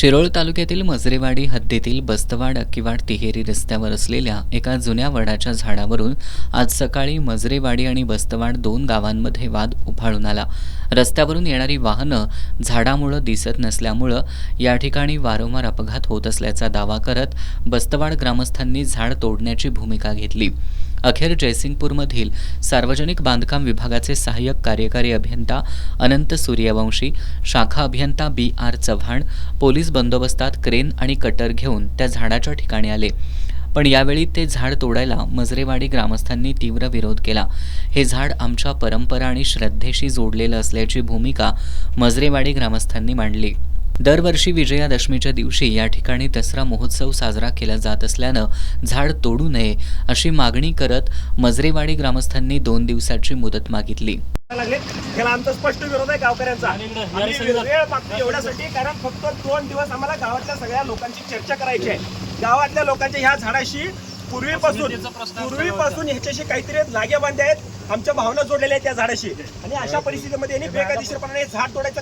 शिरोळ तालुक्यातील मजरेवाडी हद्दीतील बस्तवाड अक्कीवाड तिहेरी रस्त्यावर असलेल्या एका जुन्या वडाच्या झाडावरून आज सकाळी मजरेवाडी आणि बस्तवाड दोन गावांमध्ये वाद उफाळून आला। रस्त्यावरून येणारी वाहनं झाडामुळे दिसत नसल्यामुळे या ठिकाणी वारंवार अपघात होत असल्याचा दावा करत बस्तवाड ग्रामस्थांनी झाड तोडण्याची भूमिका घेतली। अखेर जयसिंगपूरमधील सार्वजनिक बांधकाम विभागाचे सहाय्यक कार्यकारी अभियंता अनंत सूर्यवंशी, शाखा अभियंता BR चव्हाण पोलीस बंदोबस्तात क्रेन आणि कटर घेऊन त्या झाडाच्या ठिकाणी आले। पण यावेळी ते झाड तोडायला मजरेवाडी ग्रामस्थांनी तीव्र विरोध केला। हे झाड आमच्या परंपरा आणि श्रद्धेशी जोडलेलं असल्याची भूमिका मजरेवाडी ग्रामस्थांनी मांडली। दरवर्षी विजयादशमीच्या दिवशी या ठिकाणी दसरा महोत्सव साजरा केला जात असल्यानं झाड तोडू नये अशी मागणी करत मजरेवाडी ग्रामस्थांनी 2 दिवसाची मुदत मागितली। याला आमचा स्पष्ट विरोध आहे गावकऱ्यांचा। वेळ मागतो एवढ्यासाठी कारण फक्त 2 दिवस आम्हाला गावातल्या सगळ्या लोकांची चर्चा करायची आहे। गावातल्या लोकांच्या ह्या झाडाशी पूर्वीपासून ह्याच्याशी काहीतरी लागेबांधे आहेत, आमच्या भावना जोडलेल्या आहेत त्या झाडाशी। आणि अशा परिस्थितीमध्ये यांनी बेकायदेशीरपणे झाड तोडायचं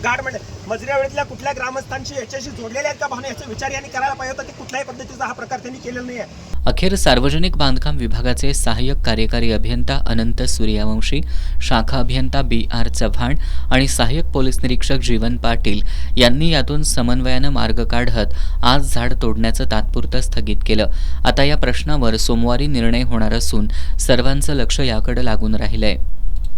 गाड म्हणजे मजरेवाडीतल्या कुठल्या ग्रामस्थांशी ह्याच्याशी जोडलेल्या आहेत का भावना, याचा विचार यांनी करायला पाहिजे होता की कुठल्याही पद्धतीचा हा प्रकार त्यांनी केलेला नाही आहे। अखेर सार्वजनिक बांधकाम विभागाचे सहाय्यक कार्यकारी अभियंता अनंत सूर्यवंशी, शाखा अभियंता BR चव्हाण आणि सहाय्यक पोलीस निरीक्षक जीवन पाटील यांनी यातून समन्वयानं मार्ग काढत आज झाड तोडण्याचं तात्पुरतं स्थगित केलं। आता या प्रश्नावर सोमवारी निर्णय होणार असून सर्वांचं लक्ष याकडे लागून राहिलंय।